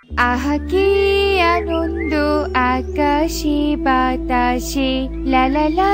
আহা কি আনন্দ আকাশে বাতাসে লা লা লা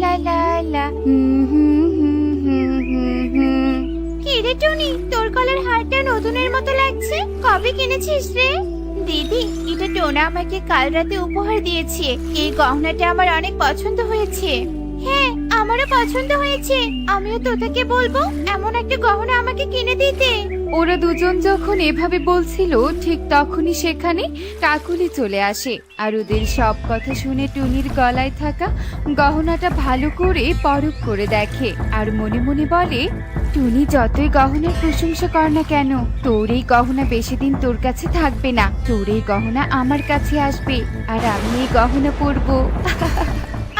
লা লা লা কি রে টুনি, তোর গলার হারটা নতুনের মতো লাগছে। কবে কিনেছিস রে? দিদি, এটা টোনা আমাকে কাল রাতে উপহার দিয়েছে। এই গহনাটা আমার অনেক পছন্দ হয়েছে। হ্যাঁ, আমারও পছন্দ হয়েছে। আমিও তোতাকে বলবো এমন একটা গহনা আমাকে কিনে দিতে। ওরা দুজন যখন এভাবে বলছিল, ঠিক তখনই সেখানে কাকুলি চলে আসে আর ওদের সব কথা শুনে টুনির গলায় থাকা গহনাটা ভালো করে পরখ করে দেখে আর মনে মনে বলে, টুনি যতই গহনার প্রশংসা কর না কেন, তোর এই গহনা বেশি দিন তোর কাছে থাকবে না। তোর এই গহনা আমার কাছে আসবে আর আমি এই গহনা পরবো।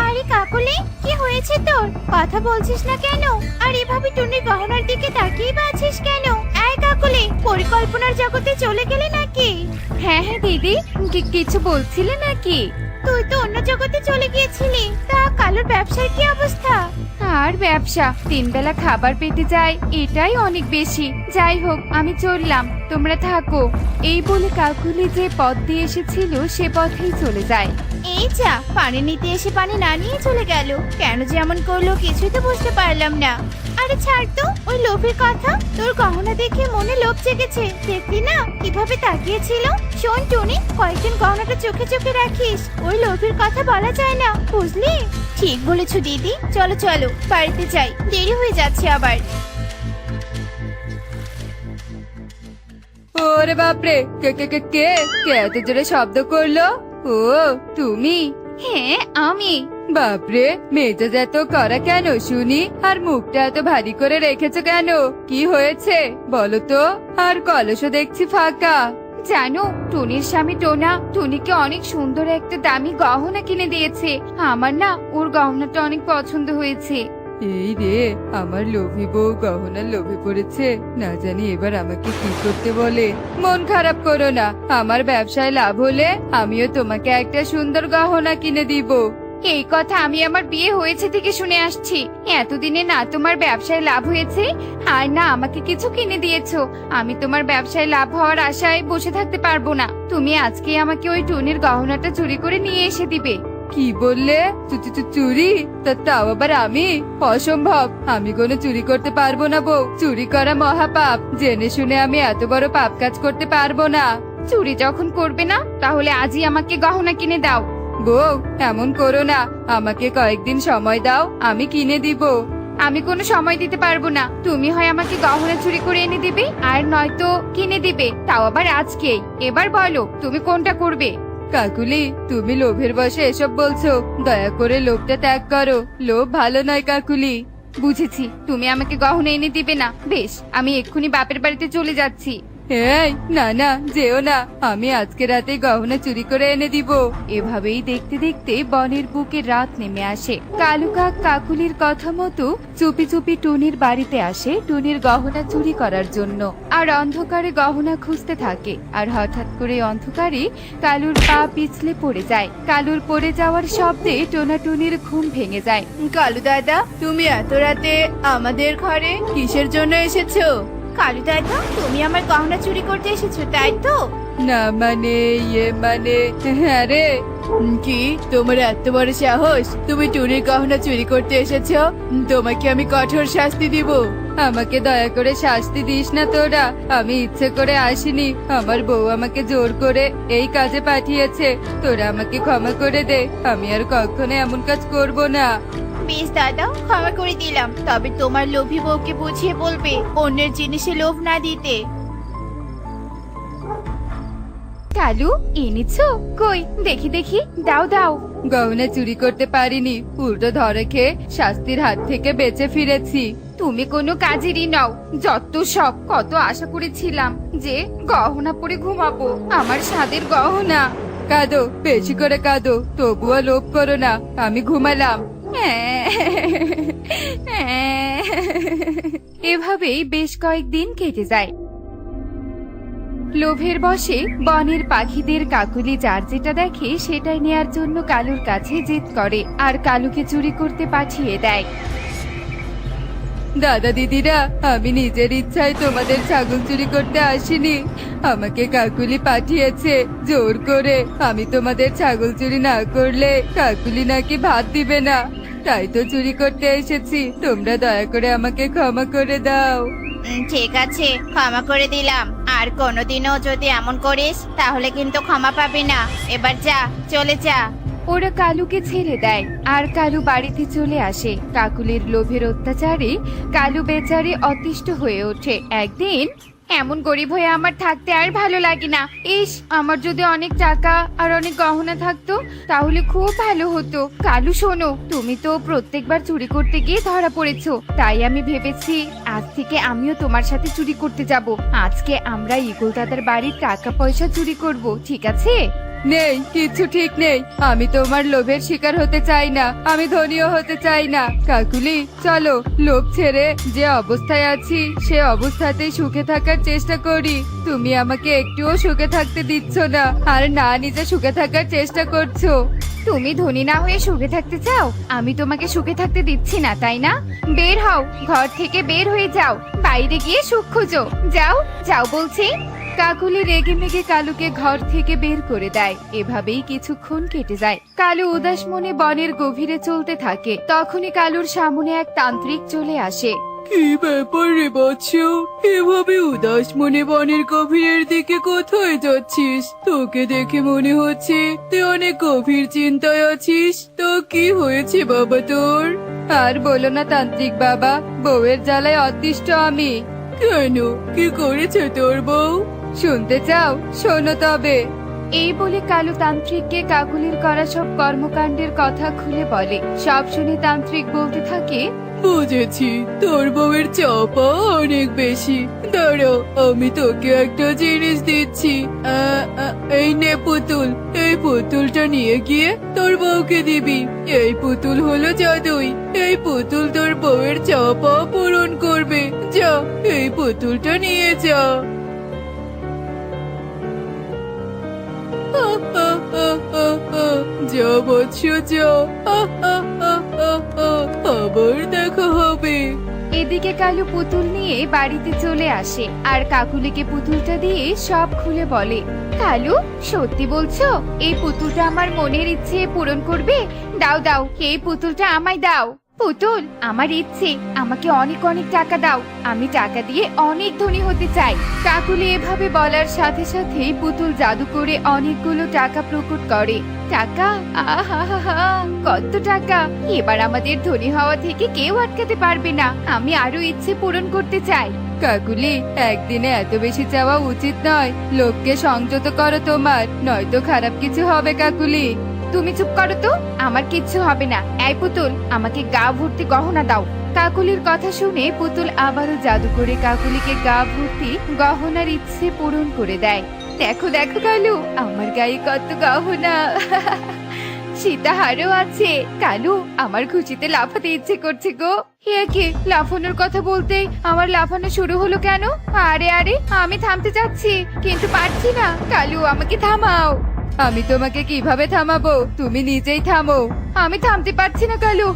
আরে কাকুলি, কি হয়েছে তোর? কথা বলছিস না কেন? আর এভাবে টুনির গহনার দিকে তাকিয়ে আছিস কেন? এই কাকুলি, পরিকল্পনার জগতে চলে গেলে নাকি? হ্যাঁ হ্যাঁ দিদি, কিছু বলছিলে নাকি? তুই তো অন্য জগতে চলে গিয়েছিলি। তা কালুর ব্যবসার কি অবস্থা? আর ব্যবসা, 3 বেলা খাবার পেতে যায়, এটাই অনেক বেশি। যাই হোক, আমি চললাম, তোমরা থাকো। এই বলে কাকুলি যে পথ দিয়ে এসেছিল সে পথেই চলে যায়। এই যা, পানি নিতে এসে পানি না নিয়ে চলে গেল। কেন যে এমন করলো কিছুই তো বুঝতে পারলাম না। আরে ছাড় তো ওই লোভের কথা। তোর গহনা দেখে মনে লোভ জেগেছে, দেখলি না কিভাবে তাকিয়েছিল। শোন টুনি, কয়েকদিন গহনাটা চোখে চোখে রাখিস। ওই লোভের কথা বলা যায় না, বুঝলি? ঠিক বলেছো দিদি, চলো চলো বাড়িতে যাই, দেরি হয়ে যাচ্ছে আবার। ওরে বাপরে, কে কে কে কে কে এত জোরে শব্দ করলো? ও তুমি? হ্যাঁ আমি। বাপরে, মেজাজ এত করা কেন শুনি? আর মুখটা এত ভারী করে রেখেছো কেন? কি হয়েছে বলো তো? আর কলসও দেখছি ফাঁকা। জানো, টুনির স্বামী টোনা টুনিকে অনেক সুন্দর একটা দামি গহনা কিনে দিয়েছে। আমার না ওর গহনাটা অনেক পছন্দ হয়েছে। এই রে, আমার লোভী বউ গহনার লোভে পড়েছে। না জানি এবার আমাকে কি করতে বলে। মন খারাপ করো না, আমার ব্যবসায় লাভ হলে আমিও তোমাকে একটা সুন্দর গহনা কিনে দিব। এই কথা আমি আমার বিয়ে হয়েছে থেকে শুনে আসছি। এতদিনে না তোমার ব্যবসায় লাভ হয়েছে আর না আমাকে কিছু কিনে দিয়েছো। আমি তোমার ব্যবসায় লাভ হওয়ার আশায় বসে থাকতে পারবো না। তুমি আজকে আমাকে ওই টুনির গহনাটা চুরি করে নিয়ে এসে দিবে। কি বললে? চুরি? তাও আবার আমি? অসম্ভব, আমি কোনো চুরি করতে পারবো না বউ। চুরি করা মহাপাপ। জেনে শুনে আমি এত বড় পাপ কাজ করতে পারবো না। চুরি যখন করবে না, তাহলে আজই আমাকে গহনা কিনে দাও। বউ, এমন করো না, আমাকে কয়েকদিন সময় দাও, আমি কিনে দিব। আমি কোনো সময় দিতে পারবো না। তুমি হয় আমাকে গহনা চুরি করে এনে দিবে, আর নয়তো কিনে দিবে, তাও আবার আজকেই। এবার বলো তুমি কোনটা করবে? কাকুলি, তুমি লোভের বশে এসব বলছো। দয়া করে লোভটা ত্যাগ করো। লোভ ভালো নয় কাকুলি। বুঝেছি, তুমি আমাকে গহনা এনে দিবে না। বেশ, আমি এক্ষুনি বাপের বাড়িতে চলে যাচ্ছি। এই না না, যেও না, আমি আজকে রাতে গহনা চুরি করে এনে দিব। এভাবেই দেখতে দেখতে বনের বুকে রাত নেমে আসে। কালু কাক কাকুলির কথা মতো চুপি চুপি টুনির বাড়িতে আসে টুনির গহনা চুরি করার জন্য। আর অন্ধকারে গহনা খুঁজতে থাকে। আর হঠাৎ করে অন্ধকারে কালুর পা পিছলে পড়ে যায়। কালুর পড়ে যাওয়ার শব্দে টোনা টুনির ঘুম ভেঙে যায়। কালু দাদা, তুমি এত রাতে আমাদের ঘরে কিসের জন্য এসেছো? কালু দাদা, তুমি আমার গহনা চুরি করতে এসেছো, তাই তো? না মানে, হ্যাঁ রে। কি, তোমার এত বড় সাহস? তুমি টুনির গহনা চুরি করতে এসেছো? তোমাকে আমি কঠোর শাস্তি দিব। আমাকে দয়া করে শাস্তি দিস না তোরা। আমি ইচ্ছে করে আসিনি, আমার বউ আমাকে জোর করে এই কাজে পাঠিয়েছে। তোরা আমাকে ক্ষমা করে দে, আমি আর কখনো এমন কাজ করব না। বেশ দাদা, ক্ষমা করে দিলাম। তবে তোমার লোভী বউকে বুঝিয়ে বলবে অন্যের জিনিসে লোভ না দিতে। কালু, এনেছো? কই দেখি দেখি, দাও দাও। গহনা চুরি করতে পারিনি, উল্টো ধরে খেয়ে শাস্তির হাত থেকে বেঁচে ফিরেছি। তুমি কোনো কাজেরই নাও, যত সব। কত আশা করেছিলাম যে গহনা পরে ঘুমাবো, আমার স্বাদের গহনা। কাঁদো, বেশি করে কাঁদো, তবুও লোভ করো না। আমি ঘুমালাম। এভাবেই বেশ কয়েকদিন কেটে যায়। লোভের বশে বনের পাখিদের কাকুলি যার যেটা দেখে সেটাই নেয়ার জন্য কালুর কাছে জেদ করে আর কালুকে চুরি করতে পাঠিয়ে দেয়। দাদা দিদিরা, আমি নিজের ইচ্ছায় তোমাদের ছাগল চুরি করতে আসিনি। আমাকে কাকুলি পাঠিয়েছে জোর করে। আমি তোমাদের ছাগল চুরি না করলে কাকুলি নাকি ভাত দিবে না, তাই তো চুরি করতে এসেছি। তোমরা দয়া করে আমাকে ক্ষমা করে দাও। ঠিক আছে, ক্ষমা করে দিলাম। আর কোনোদিনও যদি এমন করিস তাহলে কিন্তু ক্ষমা পাবি না। এবার যা, চলে যা। ওরা কালুকে ছেড়ে দেয় আর কালু বাড়িতে চলে আসে। কাকুলির লোভের অত্যাচারে কালু বেচারি অতিষ্ঠ হয়ে ওঠে। একদিন, এমন গরিব হয়ে আমার থাকতে আর ভালো লাগে না। ইস, আমার যদি অনেক টাকা আর অনেক গহনা থাকতো তাহলে খুব ভালো হতো। কালু শোনো, তুমি তো প্রত্যেকবার চুরি করতে গিয়ে ধরা পড়েছো, তাই আমি ভেবেছি আজ থেকে আমিও তোমার সাথে চুরি করতে যাব। আজকে আমরা ইগল দাদার বাড়ির টাকা পয়সা চুরি করব, ঠিক আছে? নেই, কিছু ঠিক নেই। আমি তোমার লোভের শিকার হতে চাই না, আমি ধনীও হতে চাই না। কাকুলি, চলো, লোভ ছেড়ে যে অবস্থায় আছি সে অবস্থাতেই সুখে থাকার চেষ্টা করি। তুমি আমাকে একটুও সুখে থাকতে দিচ্ছ না, আর না নিজে সুখে থাকার চেষ্টা করছো। তুমি ধনী না হয়ে সুখে থাকতে চাও? আমি তোমাকে সুখে থাকতে দিচ্ছি না, তাই না? বের হও, ঘর থেকে বের হয়ে যাও, বাইরে গিয়ে সুখ খোঁজো। যাও, যাও বলছি। কাকুলি রেগে মেগে কালুকে ঘর থেকে বের করে দেয়। এভাবেই কিছুক্ষণ কেটে যায়। কালু উদাস মনে বনের গভীরে চলতে থাকে। তখনই কালুর সামনে এক তান্ত্রিক চলে আসে। কি ব্যাপার রে বৎস, এভাবে উদাস মনে বনের গভীরের দিকে কোথায় যাচ্ছিস? তোকে দেখে মনে হচ্ছে তুই অনেক গভীর চিন্তায় আছিস। তো কি হয়েছে বাবা তোর? আর বলো না তান্ত্রিক বাবা, বউয়ের জ্বালায় অতিষ্ঠ আমি। কেন, কি করেছে তোর বউ? শুনতে চাও? শোনো তবে। এই বলে কালু তান্ত্রিককে কাকুলির করা সব কর্মকাণ্ডের কথা খুলে বলে। সব শুনে তান্ত্রিক বলতে থাকে, বুঝেছি, তোর বউয়ের চাপা অনেক বেশি। দাঁড়াও, আমি তোকে একটা জিনিস দিচ্ছি। এই নে পুতুল, এই পুতুলটা নিয়ে গিয়ে তোর বউকে দিবি। এই পুতুল হলো জাদুই, এই পুতুল তোর বউয়ের চাপা পূরণ করবে। যা, এই পুতুলটা নিয়ে যা। যা বৎস, যা, আবার দেখা হবে। এদিকে কালু পুতুল নিয়ে বাড়িতে চলে আসে আর কাকুলিকে পুতুলটা দিয়ে সব খুলে বলে। কালু, সত্যি বলছো? এই পুতুলটা আমার মনের ইচ্ছে পূরণ করবে? দাও দাও, এই পুতুলটা আমায় দাও। পুতুল, আমার ইচ্ছে, আমাকে অনেক অনেক টাকা দাও, আমি টাকা দিয়ে অনেক ধনী হতে চাই। কাকুলি এভাবে বলার সাথে সাথে পুতুল জাদু করে অনেকগুলো টাকা প্রকট করে। টাকা, আহা, কত টাকা! এবার আমাদের ধনী হওয়া থেকে কেউ আটকাতে পারবে না। আমি আরো ইচ্ছে পূরণ করতে চাই। কাকুলি, একদিনে এত বেশি চাওয়া উচিত নয়। লোককে সংযত করো তোমার, নয়তো খারাপ কিছু হবে। কাকুলি, তুমি চুপ করো তো, আমার কিচ্ছু হবে না। এই পুতুল, আমাকে গা ভর্তি গহনা দাও। কাকুলির কথা শুনে পুতুল আবারও জাদু করে কাকুলিকে গা ভর্তি গহনার ইচ্ছে পূরণ করে দেয়। দেখো দেখো কালু, আমার গায়ে কত গহনা। সীতাহারও আছে। কালু, আমার খুশিতে লাফাতে ইচ্ছে করছে গো। একে লাফানোর কথা বলতে আমার লাফানো শুরু হলো কেন? আরে আরে, আমি থামতে চাচ্ছি কিন্তু পারছি না। কালু, আমাকে থামাও। আমি তোমাকে কিভাবে থামাবো? তুমি নিজেই থামো। আমি থামতে পারছি না কালু,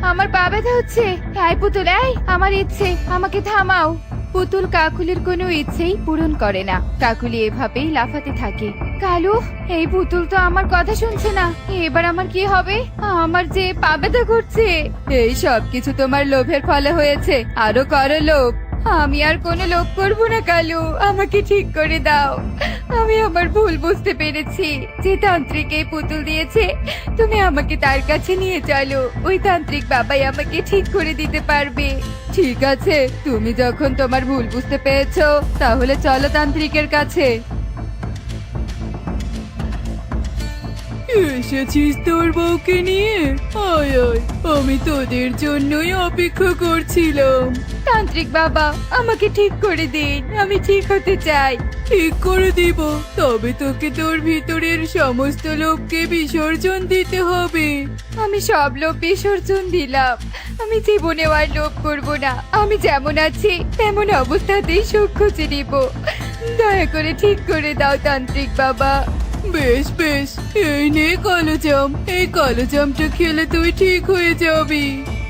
আমার পা ব্যথা হচ্ছে। এই পুতুল, এই আমার ইচ্ছে, আমাকে থামাও। পুতুল কাকুলির কোনো ইচ্ছেই পূরণ করে না। কাকুলি এভাবেই লাফাতে থাকে। কালু, এই পুতুল তো আমার কথা শুনছে না। এবার আমার কি হবে? আমার যে পা ব্যথা করছে। এই সব কিছু তোমার লোভের ফলে হয়েছে। আরো করো লোভ। আমি আর কোনো লোভ করবো না কালু, আমাকে ঠিক করে দাও। আমি আমার ভুল বুঝতে পেরেছি। যে তান্ত্রিক এই পুতুল দিয়েছে, তুমি আমাকে তার কাছে নিয়ে চলো। ওই তান্ত্রিক বাবাই আমাকে ঠিক করে দিতে পারবে। ঠিক আছে, তুমি যখন তোমার ভুল বুঝতে পেরেছো, তাহলে চলো তান্ত্রিকের কাছে। এসেছিস তোর বউকে নিয়ে? আয় আয়, আমি তোদের জন্যই অপেক্ষা করছিলাম। তান্ত্রিক বাবা, আমাকে ঠিক করে দিন, আমি ঠিক হতে চাই। ঠিক করে দিব, তবে তোকে তোর ভিতরের সমস্ত লোভকে বিসর্জন দিতে হবে। আমি সব লোভ বিসর্জন দিলাম, আমি জীবনেও আর লোভ করবো না। আমি যেমন আছি তেমন অবস্থাতেই সুখ খুঁজে নিব। দয়া করে ঠিক করে দাও তান্ত্রিক বাবা। বেশ বেশ, এই নে কালো জাম, এই কালো জামটা খেলে তুই ঠিক হয়ে যাবি।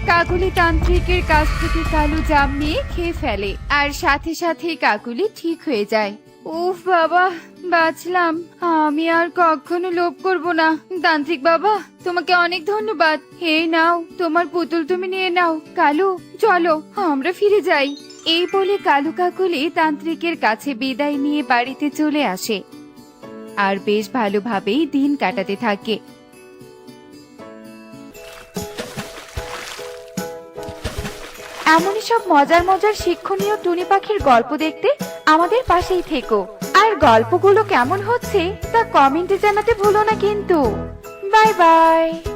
কাকুলি তান্ত্রিকের কাছ থেকে কালো জাম নিয়ে খেয়ে ফেলে আর সাথে সাথে কাকুলি ঠিক হয়ে যায়। উফ বাবা, বাঁচলাম। আমি আর কখনো লোভ করব না। তান্ত্রিক বাবা, তোমাকে অনেক ধন্যবাদ। এই নাও, তোমার পুতুল তুমি নিয়ে নাও। কালু, চলো আমরা ফিরে যাই। এই বলে কালু কাকুলি তান্ত্রিকের কাছে বিদায় নিয়ে বাড়িতে চলে আসে আর বেশ ভালোভাবেই দিন কাটাতে থাকে। এমনই সব মজার মজার শিক্ষণীয় টুনি পাখির গল্প দেখতে আমাদের পাশেই থেকো। আর গল্পগুলো কেমন হচ্ছে তা কমেন্টে জানাতে ভুলো না কিন্তু। Bye bye.